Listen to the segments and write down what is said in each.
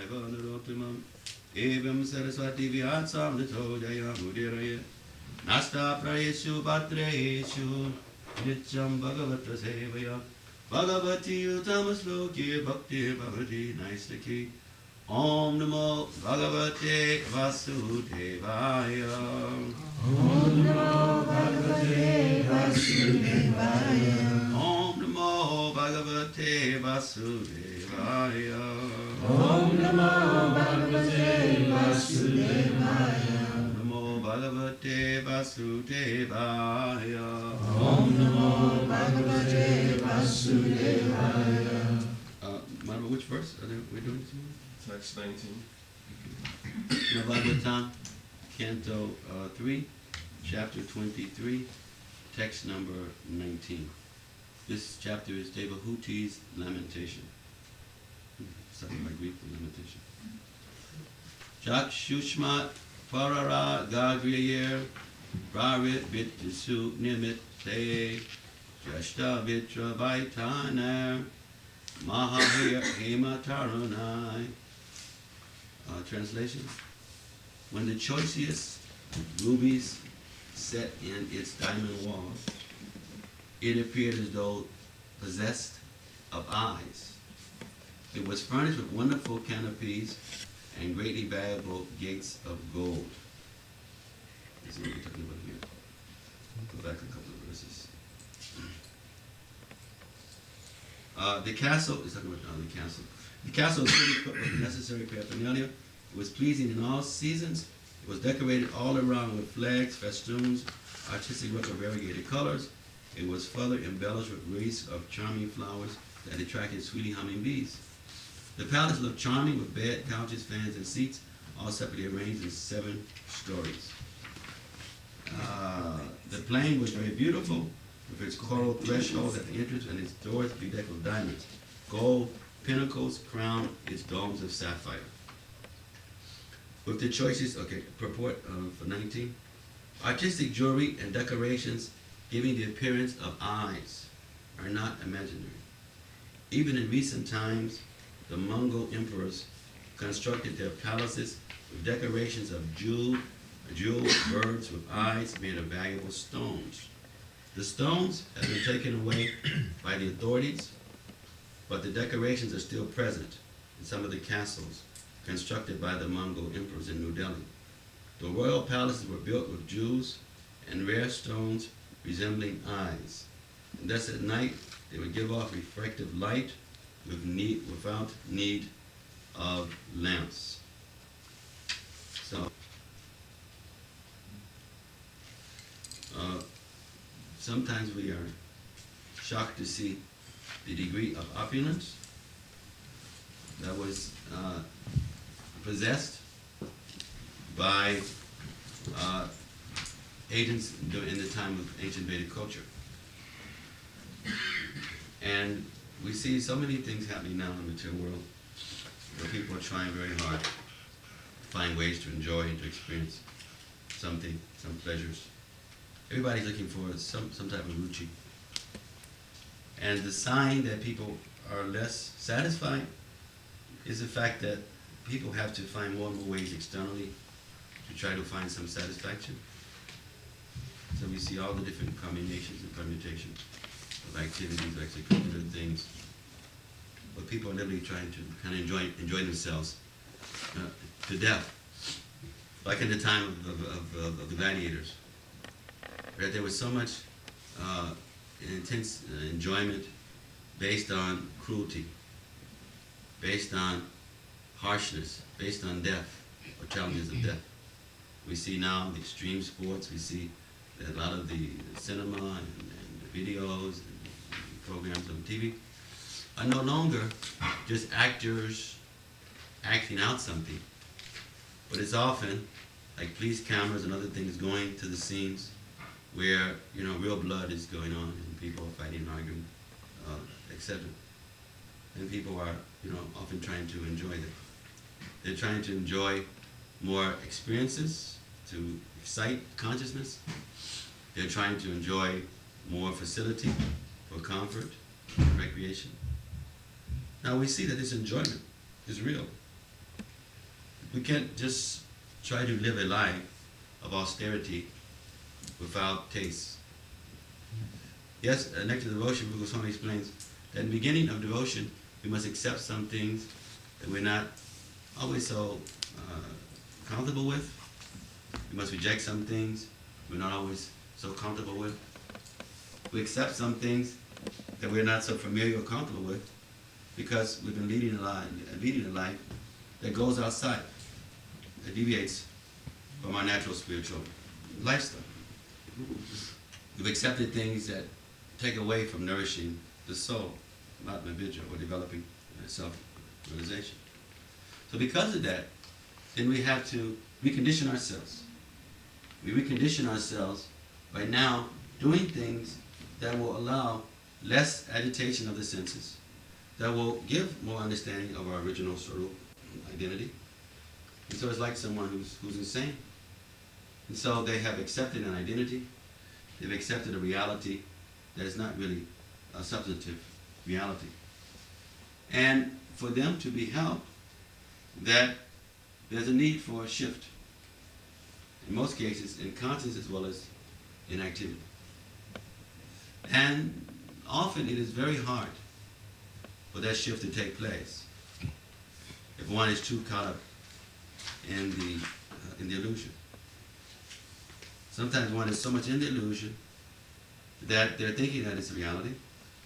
Vanurotimam Evam Saraswati Vyatsam Nito Jaya Mudiraya Nasta Prayeshu Patreshu Nityam Bhagavata Sevaya Bhagavati Uttamasloki Bhakti Bhavati Naistaki Om Namo Bhagavate Vasudevaya Om Namo Bhagavate Vasudevaya. Om Namo Bhagavate Vasudevaya. Om Namo Bhagavate Vasudevaya. Namo Bhagavate Vasudevaya. Om Namo Bhagavate Vasudevaya. Madam, which verse are we doing this morning? Text 19. Bhagavatam, Canto 3, Chapter 23, text number 19. This chapter is Devahuti's lamentation. Something like Greek for lamentation. Jacques Shushmat Parara Gagriyer Prarit Vitisu Nimit Te Jashta Vitra Vaitaner Mahavir Hema Tarunai. Translation. When the choicest rubies set in its diamond walls, it appeared as though possessed of eyes. It was furnished with wonderful canopies and greatly valuable gates of gold. This is what we're talking about here. Go back a couple of verses. The castle is talking about the castle. The castle was fully equipped with the necessary paraphernalia. It was pleasing in all seasons. It was decorated all around with flags, festoons, artistic work of variegated colors. It was further embellished with wreaths of charming flowers that attracted sweetly humming bees. The palace looked charming with bed, couches, fans, and seats, all separately arranged in 7 stories. The plain was very beautiful, with its coral threshold at the entrance and its doors bedecked with diamonds. Gold pinnacles crowned its domes of sapphire. With the choices, purport for 19. Artistic jewelry and decorations giving the appearance of eyes are not imaginary. Even in recent times, the Mongol emperors constructed their palaces with decorations of jeweled birds with eyes made of valuable stones. The stones have been taken away by the authorities, but the decorations are still present in some of the castles constructed by the Mongol emperors in New Delhi. The royal palaces were built with jewels and rare stones resembling eyes. And thus at night they would give off reflective light without need of lamps. So, sometimes we are shocked to see the degree of opulence that was possessed by agents in the time of ancient Vedic culture. And we see so many things happening now in the material world where people are trying very hard to find ways to enjoy and to experience something, some pleasures. Everybody's looking for some type of ruchi. And the sign that people are less satisfied is the fact that people have to find more and more ways externally to try to find some satisfaction. So we see all the different combinations and permutations of activities, extracurricular things. But people are literally trying to kind of enjoy themselves to death. Like in the time of the gladiators. Right? There was so much intense enjoyment based on cruelty, based on harshness, based on death, or challenges of death. We see now the extreme sports, we see that a lot of the cinema and the videos and programs on TV are no longer just actors acting out something, but it's often like police cameras and other things going to the scenes where real blood is going on and people are fighting and arguing, etc. And people are often trying to enjoy it. They're trying to enjoy more experiences to excite consciousness. They're trying to enjoy more facility for comfort and recreation. Now we see that this enjoyment is real. we can't just try to live a life of austerity without taste. Yes, next to devotion, Swami explains that in the beginning of devotion, we must accept some things that we're not always so comfortable with. We must reject some things we're not always so comfortable with. We accept some things that we're not so familiar or comfortable with because we've been leading a life that goes outside, that deviates from our natural spiritual lifestyle. We've accepted things that take away from nourishing the soul, Atma Vidya, or developing self-realization. So because of that, then we have to recondition ourselves. We recondition ourselves by now doing things that will allow less agitation of the senses, that will give more understanding of our original Swarup identity. And so it's like someone who's insane. And so they have accepted an identity, they've accepted a reality that is not really a substantive reality. And for them to be helped, that there's a need for a shift. In most cases, in conscience as well as in activity. And often it is very hard for that shift to take place if one is too caught up in the illusion. Sometimes one is so much in the illusion that they're thinking that it's a reality,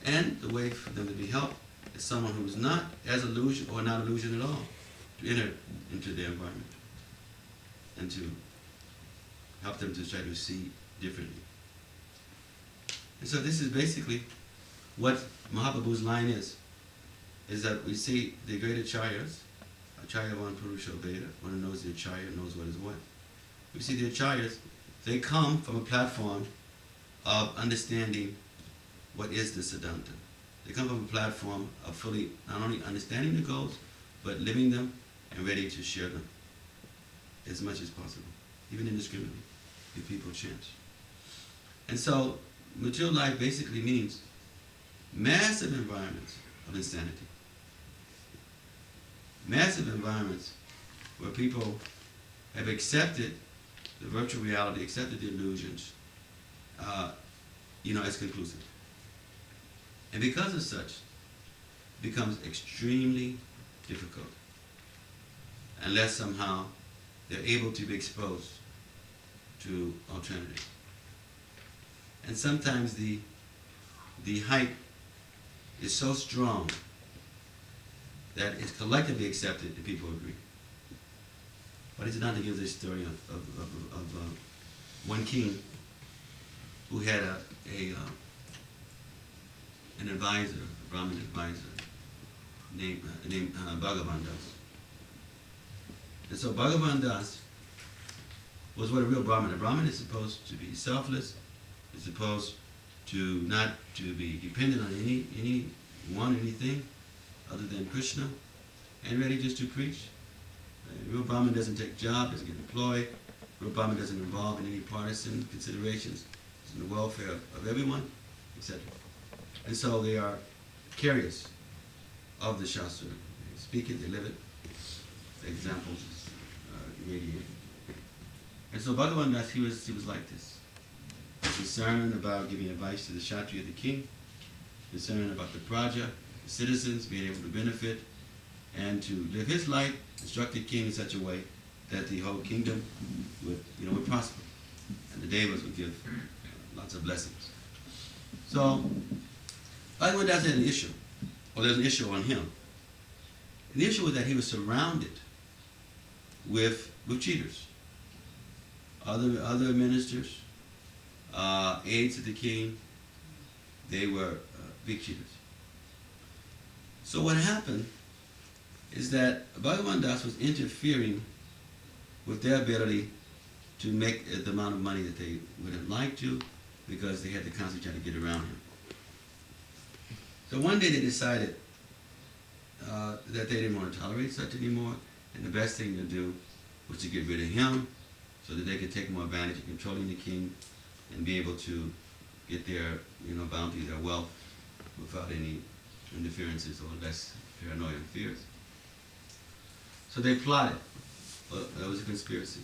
and the way for them to be helped is someone who is not as illusion or not illusion at all, to enter into their environment and to help them to try to see differently. And so this is basically what Mahaprabhu's line is that we see the great acharyas, Acharya one Purusha Veda, one who knows the acharya knows what is what. We see the acharyas, they come from a platform of understanding what is the Siddhanta. They come from a platform of fully not only understanding the goals, but living them and ready to share them as much as possible, even indiscriminately, give people a chance. And so material life basically means massive environments of insanity. Massive environments where people have accepted the virtual reality, accepted the illusions, as conclusive. And because of such, it becomes extremely difficult unless somehow they're able to be exposed to alternatives. And sometimes the hype is so strong that it's collectively accepted that people agree. But it's not to give this story of one king who had an advisor, a Brahmin advisor, named Bhagavan Das. And so Bhagavan Das was what a real Brahmin. A Brahmin is supposed to be selfless, is supposed to not to be dependent on anyone, anything other than Krishna, and ready just to preach. A real Brahmin doesn't take job, doesn't get employed. A real Brahmin doesn't involve in any partisan considerations. It's in the welfare of everyone, etc. And so they are carriers of the Shastra. They speak it, they live it. The examples radiate. And so Bhagavan Das, he was like this. Concerned about giving advice to the Kshatriya, the king, concerned about the Praja, the citizens, being able to benefit, and to live his life, instruct the king in such a way that the whole kingdom would prosper, and the Devas would give lots of blessings. So Bhagavan Das had an issue, or there's an issue on him. And the issue was that he was surrounded with cheaters, other ministers, aides of the king. They were big cheaters. So what happened is that Bhagavan Das was interfering with their ability to make the amount of money that they would have liked to, because they had to constantly try to get around him. So one day they decided that they didn't want to tolerate such anymore, and the best thing to do was to get rid of him so that they could take more advantage of controlling the king and be able to get their bounty, their wealth, without any interferences or less paranoia and fears. So they plotted Well, that was a conspiracy.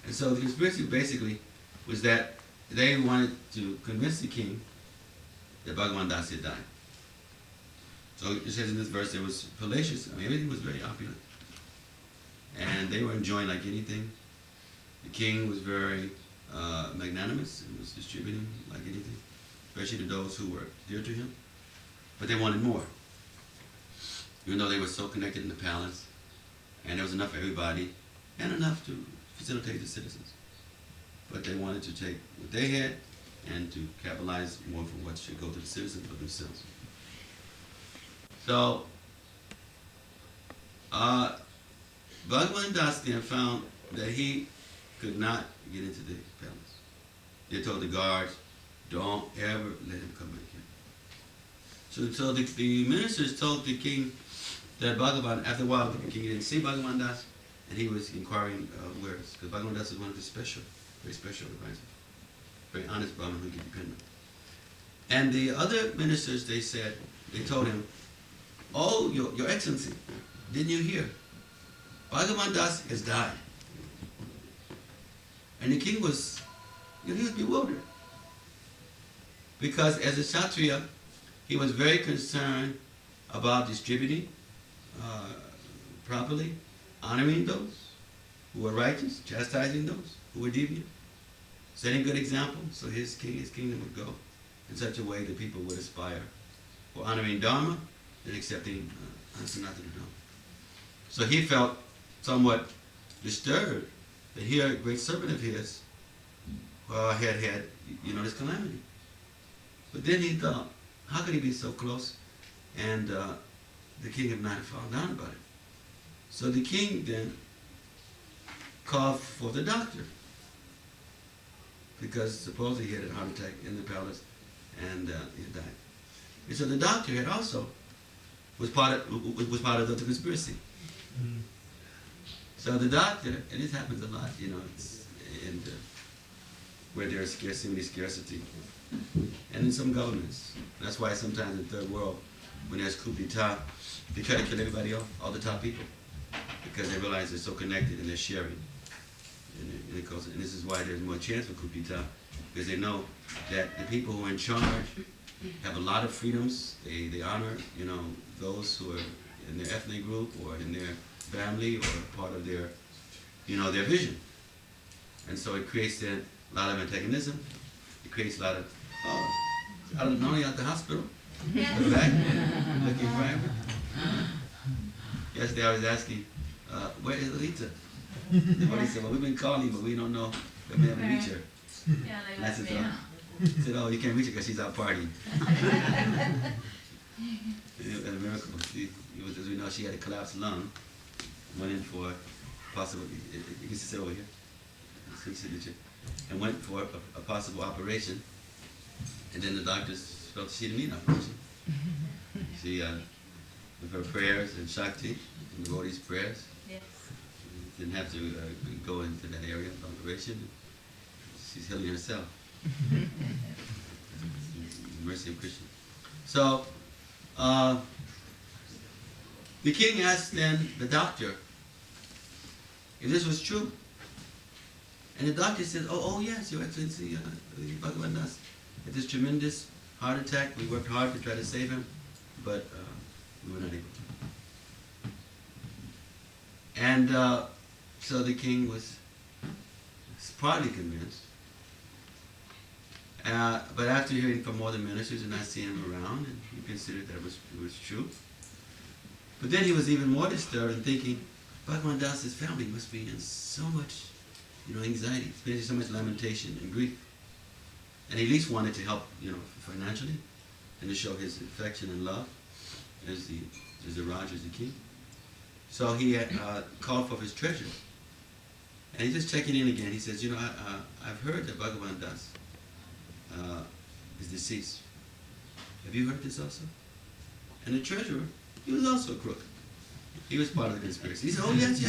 And so the conspiracy basically was that they wanted to convince the king that Bhagavan Das had died. So it says in this verse there was fallacious, I mean everything was very opulent. And they were enjoying like anything. The king was very magnanimous and was distributing like anything, especially to those who were dear to him. But they wanted more. Even though they were so connected in the palace, and there was enough for everybody, and enough to facilitate the citizens. But they wanted to take what they had and to capitalize more from what should go to the citizens for themselves. So, Bhagavan Das then found that he could not get into the palace. They told the guards, don't ever let him come back here. So the ministers told the king that Bhagavan, after a while, the king didn't see Bhagavan Das, and he was inquiring where, because Bhagavan Das is one of his very special advisors, very honest Brahmin who can depend on. And the other ministers, they told him, oh, your excellency, didn't you hear? Bhagavan Das has died. And the king was, he was bewildered. Because as a Kshatriya, he was very concerned about distributing properly, honoring those who were righteous, chastising those who were deviant, setting good example so his kingdom would go in such a way that people would aspire for honoring Dharma and accepting Sanatana Dharma. So he felt somewhat disturbed that here a great servant of his had this calamity. But then he thought, how could he be so close and the king had not fallen down about it? So the king then called for the doctor, because supposedly he had a heart attack in the palace and he had died. And so the doctor had also was part of the conspiracy. Mm. So the doctor, and this happens a lot, it's where there's scarcity, and in some governments. That's why sometimes in the third world, when there's coup d'etat, they try to kill everybody off, all the top people, because they realize they're so connected and they're sharing. And this is why there's more chance for coup d'etat, because they know that the people who are in charge have a lot of freedoms. They honor, those who are in their ethnic group or in their family or part of their, their vision. And so it creates then a lot of antagonism. It creates a lot of, not only at the hospital, yes. The back, looking for him. Yesterday I was asking, where is Lita? Somebody said, well, we've been calling, but we don't know if we haven't reached her. Yeah, and I said, oh, you can't reach her because she's out partying. And a miracle. As we know, she had a collapsed lung. Went in for possible, you can sit over here, signature, and went for a possible operation. And then the doctors felt she didn't need an operation. She, with her prayers and Shakti, and devotees' prayers, yes. Didn't have to go into that area of operation. She's healing herself. Mercy of Krishna. So, the king asked then the doctor if this was true. And the doctor said, oh yes, Your Excellency, Bhagavan Das had this tremendous heart attack. We worked hard to try to save him, but we were not able to. And so the king was partly convinced. But after hearing from all the ministers and not seeing him around, and he considered that it was true. But then he was even more disturbed and thinking, Bhagavan Das's family must be in so much, anxiety, experiencing so much lamentation and grief. And he at least wanted to help, financially, and to show his affection and love as the Raja, as the king. So he had called for his treasure. And he's just checking in again. He says, I've heard that Bhagavan Das is deceased. Have you heard this also? And the treasurer, he was also a crook. He was part of the conspiracy. He said, oh yes.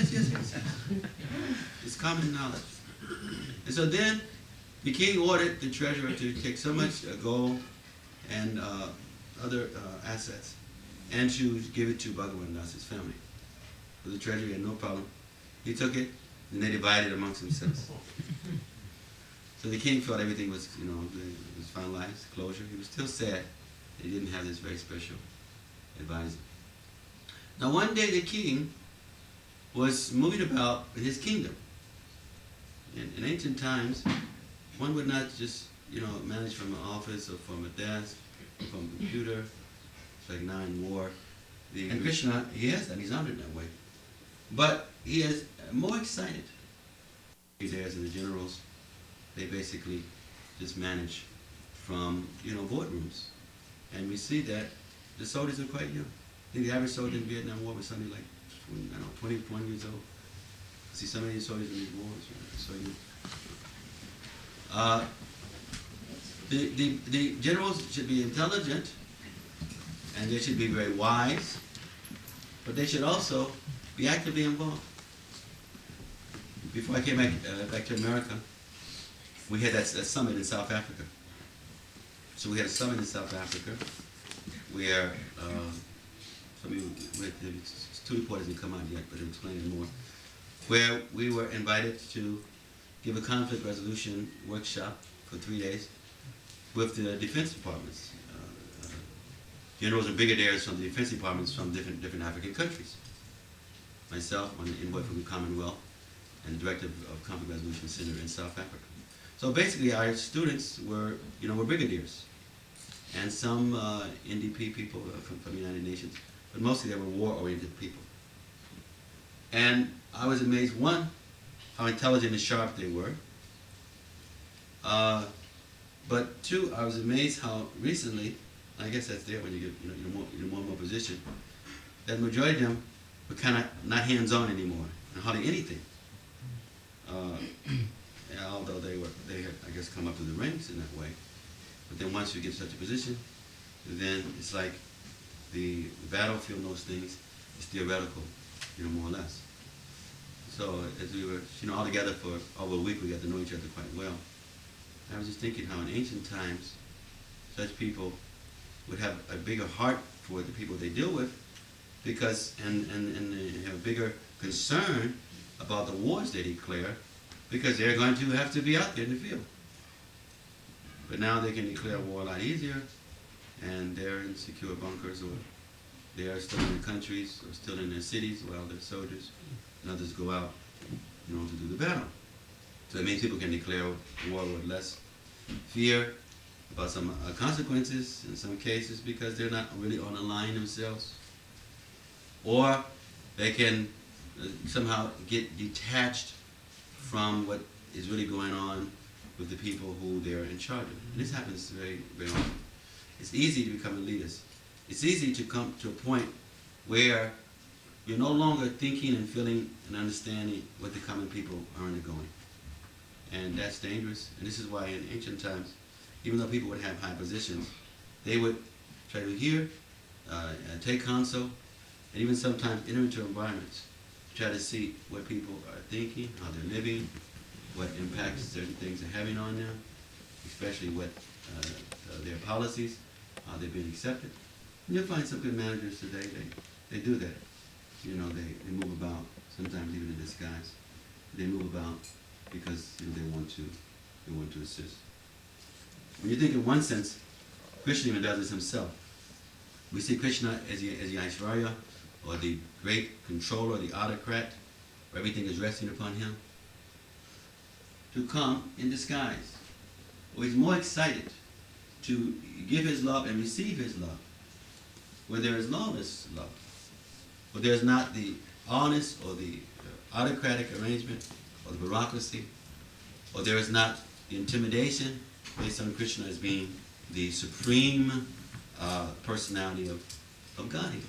It's common knowledge. And so then the king ordered the treasurer to take so much gold and other assets and to give it to Bhagavan Das's family. So the treasurer had no problem He took it, and they divided amongst themselves. So the king felt everything was, was finalized, closure. He was still sad that he didn't have this very special advisor. Now one day the king was moving about in his kingdom. In ancient times, one would not just, manage from an office or from a desk or from a computer. It's like now in war. And Krishna, he has that, he's honored that way. But he is more excited. There's and the generals, they basically just manage from, boardrooms. And we see that the soldiers are quite young. I think the average soldier in the Vietnam War was something like, 21 years old. I see so many soldiers in these wars, so young. The generals should be intelligent, and they should be very wise, but they should also be actively involved. Before I came back to America, we had that summit in South Africa. So we had a summit in South Africa where two reporters didn't come out yet, but they're explaining more, where we were invited to give a conflict resolution workshop for 3 days with the defense departments, generals and brigadiers from the defense departments from different African countries. Myself, on the envoy from the Commonwealth, and the director of Conflict Resolution Center in South Africa. So basically, our students were brigadiers, and some NDP people from the United Nations, but mostly they were war-oriented people. And I was amazed, one, how intelligent and sharp they were. But two, I was amazed how recently, I guess that's there when you get more and more position, that the majority of them were kind of not hands-on anymore, and hardly anything. Although they had, I guess, come up through the ranks in that way. But then once you get such a position, then it's like the battlefield knows things, it's theoretical, more or less. So as we were, all together for over a week, we got to know each other quite well. I was just thinking how in ancient times, such people would have a bigger heart for the people they deal with, because and they have a bigger concern about the wars they declare, because they're going to have to be out there in the field. But now they can declare war a lot easier, and they're in secure bunkers, or they are still in their countries, or still in their cities while they're soldiers, and others go out, to do the battle. So that means people can declare war with less fear about some consequences in some cases, because they're not really on the line themselves. Or they can somehow get detached from what is really going on with the people who they're in charge of. And this happens very, very often. It's easy to become a leader. It's easy to come to a point where you're no longer thinking and feeling and understanding what the common people are undergoing. And that's dangerous. And this is why in ancient times, even though people would have high positions, they would try to hear, take counsel, and even sometimes enter into environments to try to see what people are thinking, how they're living, what impacts certain things are having on them, especially what their policies, how they've been accepted. And you'll find some good managers today, they do that. They move about, sometimes even in disguise. They move about because they want to assist. When you think in one sense, Krishna even does this himself. We see Krishna as the Aishvarya, or the great controller, the autocrat, where everything is resting upon him, to come in disguise. Or he's more excited to give his love and receive his love, where there is lawless love, where there is not the honest or the autocratic arrangement or the bureaucracy, or there is not the intimidation based on Krishna as being the supreme personality of Godhead.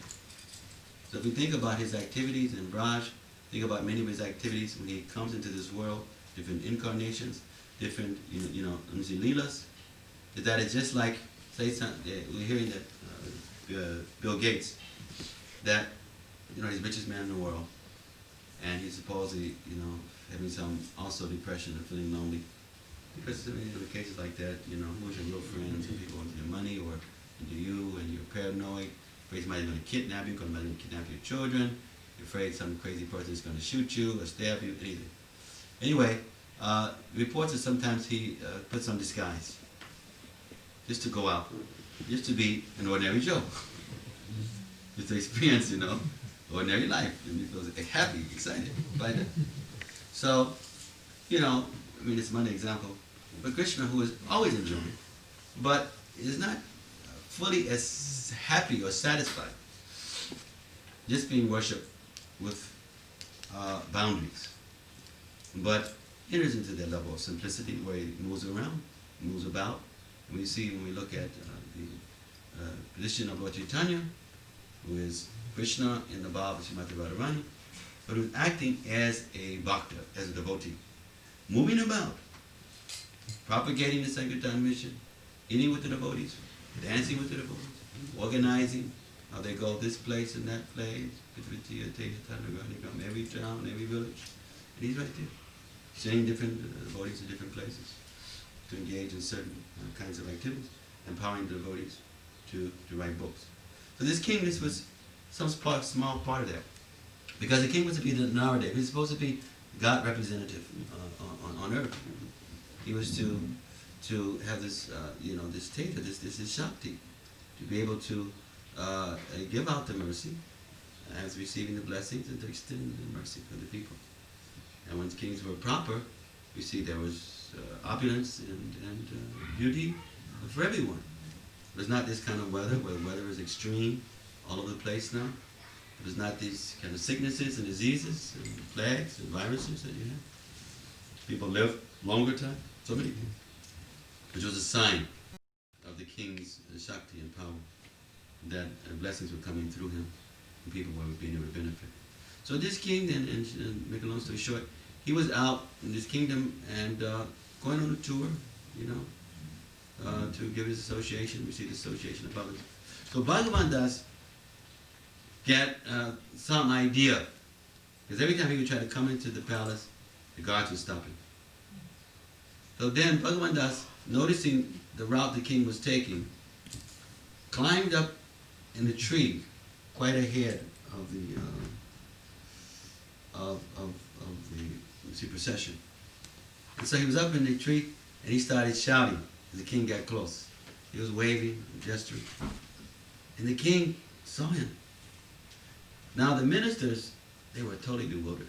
So if we think about his activities in Braj, think about many of his activities when he comes into this world, different incarnations, different, leelas, that it's just like, say something, we're hearing that Bill Gates, that, he's the richest man in the world, and he's supposedly, having some also depression and feeling lonely. Because in cases like that, who's your real friends, and people want your money or into you, and you're paranoid, afraid somebody's going to kidnap you, because somebody's going to kidnap your children, You're afraid some crazy person is going to shoot you or stab you, anything. Anyway, reports that sometimes he puts on disguise just to go out, just to be an ordinary Joe, just to experience, ordinary life, and he feels happy, excited by that. So, it's one example. But Krishna, who is always enjoying, but is not fully as happy or satisfied just being worshipped with boundaries, but enters into that level of simplicity where he moves around, moves about. And we see when we look at the position of Lord Chaitanya, who is Krishna in the Bhava of Srimati Radharani, but who's acting as a bhakta, as a devotee, moving about, propagating the Sankirtan mission, eating with the devotees, dancing with the devotees, organizing how they go this place and that place, every town, every village, and he's right there, sending different devotees to different places to engage in certain kinds of activities, empowering the devotees to write books. So this king, this was some small part of that, because the king was to be the Narada. He was supposed to be God representative on earth. He was to have this, this Tirtha, this Shakti, to be able to give out the mercy as receiving the blessings and to extend the mercy for the people. And when kings were proper, we see there was opulence and beauty for everyone. It was not this kind of weather where the weather is extreme all over the place now. It was not these kind of sicknesses and diseases and plagues and viruses that you have. People live longer time, so many things, which was a sign of the king's Shakti and power, that blessings were coming through him and people were being able to benefit. So this king, and make a long story short, he was out in this kingdom and going on a tour, to give his association. We see the association of others. So Bhagavan Das get some idea, because every time he would try to come into the palace, the guards would stop him. So then Bhagavan Das, noticing the route the king was taking, climbed up in the tree quite ahead of the procession. And so he was up in the tree and he started shouting as the king got close. He was waving and gesturing. And the king saw him. Now the ministers, they were totally bewildered.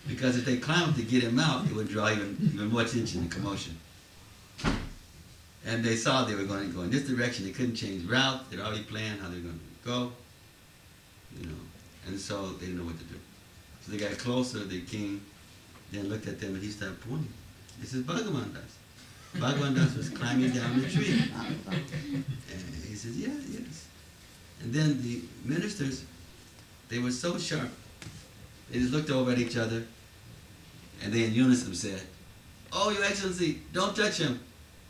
Because if they climbed to get him out, it would draw even more attention and commotion. And they saw they were going to go in this direction. They couldn't change route. They'd already planned how they were going to go. And so they didn't know what to do. So they got closer. The king then looked at them and he started pointing. This is Bhagavan Das. Bhagavan Das was climbing down the tree. And he says, yeah, yes. And then the ministers, they were so sharp. They just looked over at each other and they in unison said, "Oh, Your Excellency, don't touch him.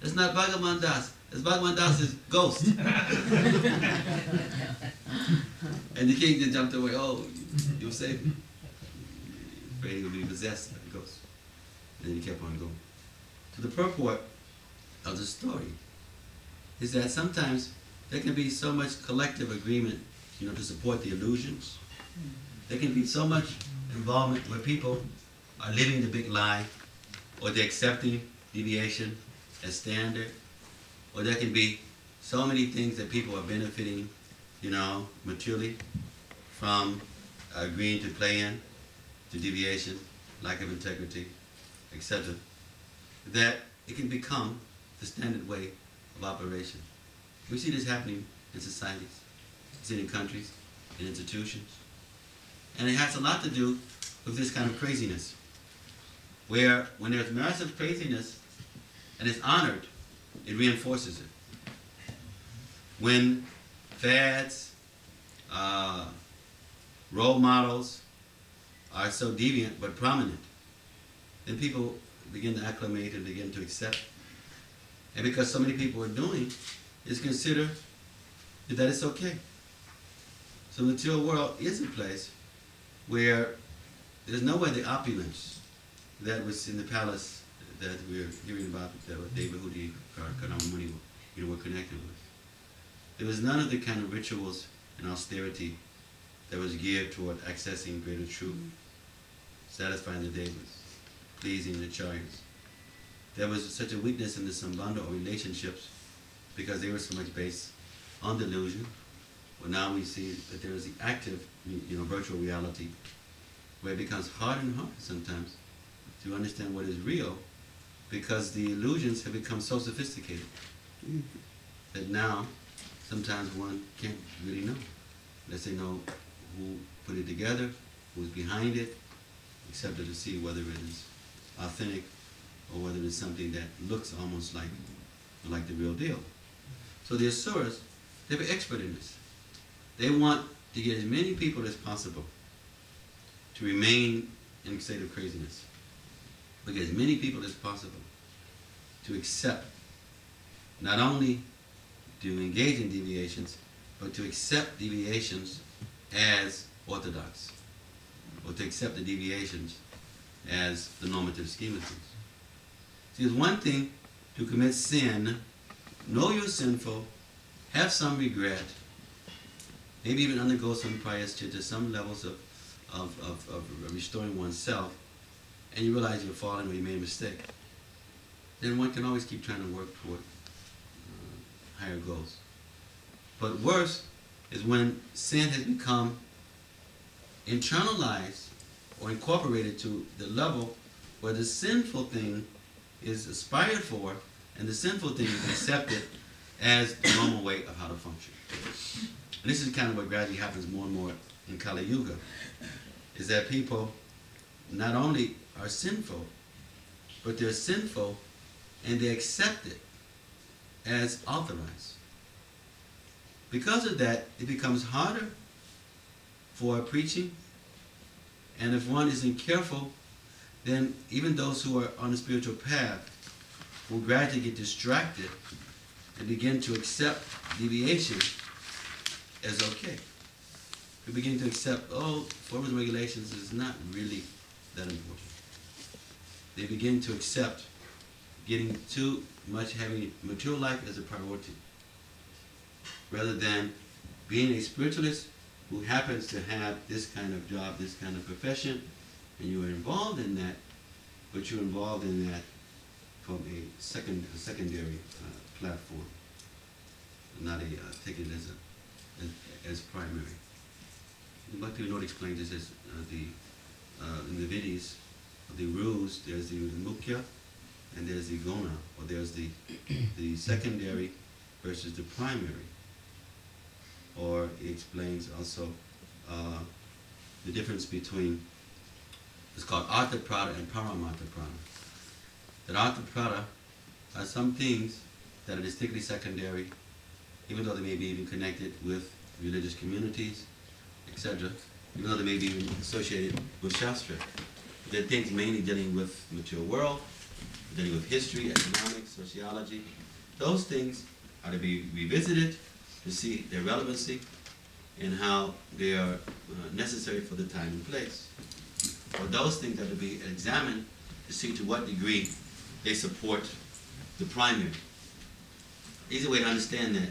That's not Bhagavan Das. That's Bhagavan Das's ghost." And the king then jumped away. "Oh, you'll save me." Afraid he would be possessed by the ghost. And then he kept on going. So the purport of the story is that sometimes there can be so much collective agreement, to support the illusions. There can be so much involvement where people are living the big lie, or they're accepting deviation as standard, or there can be so many things that people are benefiting, materially from agreeing to play in, to deviation, lack of integrity, etc., that it can become the standard way of operation. We see this happening in societies, we see it in countries, in institutions. And it has a lot to do with this kind of craziness, where when there's massive craziness and it's honored, it reinforces it. When fads, role models are so deviant but prominent, then people begin to acclimate and begin to accept. And because so many people are doing, it's considered that it's okay. So the material world is a place where there's no way the opulence that was in the palace that we're hearing about, that Devahudi Karamuni were connected with. There was none of the kind of rituals and austerity that was geared toward accessing greater truth, satisfying the devas, pleasing the acharyas. There was such a weakness in the sambandha or relationships because they were so much based on delusion. Well, now we see that there is the active, virtual reality, where it becomes harder and harder sometimes to understand what is real, because the illusions have become so sophisticated that now sometimes one can't really know. Unless they know who put it together, who's behind it, except to see whether it is authentic or whether it's something that looks almost like the real deal. So the Asuras, they were expert in this. They want to get as many people as possible to remain in a state of craziness. But get as many people as possible to accept, not only to engage in deviations, but to accept deviations as orthodox, or to accept the deviations as the normative scheme of things. See, it's one thing to commit sin, know you're sinful, have some regret, maybe even undergo some prayaschitta, some levels of restoring oneself, and you realize you're falling or you made a mistake. Then one can always keep trying to work toward higher goals. But worse is when sin has become internalized or incorporated to the level where the sinful thing is aspired for and the sinful thing is accepted as the normal way of how to function. And this is kind of what gradually happens more and more in Kali Yuga, is that people not only are sinful, but they're sinful and they accept it as authorized. Because of that, it becomes harder for preaching, and if one isn't careful, then even those who are on the spiritual path will gradually get distracted and begin to accept deviation as okay. We begin to accept, forms and regulations is not really that important. They begin to accept getting too much having material life as a priority, rather than being a spiritualist who happens to have this kind of job, this kind of profession, and you are involved in that, but you're involved in that from a secondary platform, not take it as primary. Bhakti Vinod explains this as in the Viddhis, the rules, there's the mukhya and there's the guna, or there's the secondary versus the primary. Or he explains also the difference between, it's called Artha Prada and Paramartha Prada. That Artha Prada are some things that are distinctly secondary, even though they may be even connected with religious communities, etc., even though they may be even associated with Shastra. They're things mainly dealing with the material world, dealing with history, economics, sociology. Those things are to be revisited to see their relevancy and how they are necessary for the time and place. Or those things are to be examined to see to what degree they support the primary. Easy way to understand that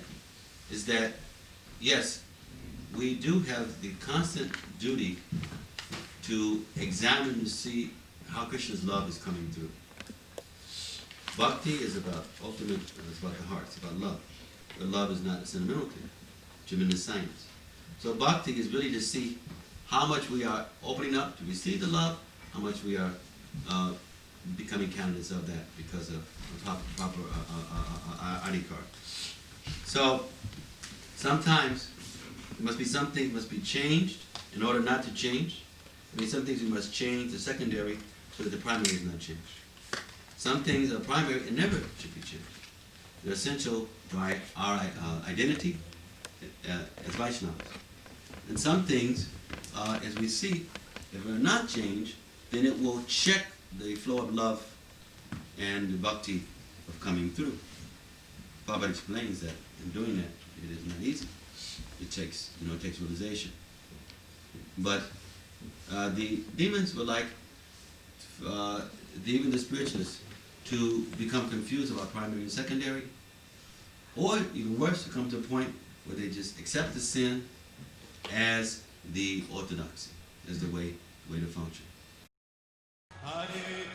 is that, yes, we do have the constant duty to examine to see how Krishna's love is coming through. Bhakti is about ultimate, it's about the heart, it's about love. But love is not a sentimental thing, tremendous science. So bhakti is really to see how much we are opening up to receive the love, how much we are becoming candidates of that because of a proper adhikar. So sometimes there must be something must be changed in order not to change. I mean, some things we must change the secondary so that the primary is not changed. Some things are primary and never should be changed. They're essential by our identity as Vaishnavas. And some things, as we see, if they're not changed, then it will check the flow of love and the bhakti of coming through. Baba explains that in doing that, it is not easy. It takes realization. But the demons were like, even the spiritualists, to become confused about primary and secondary, or even worse, to come to a point where they just accept the sin as the orthodoxy, is the way to function. Hare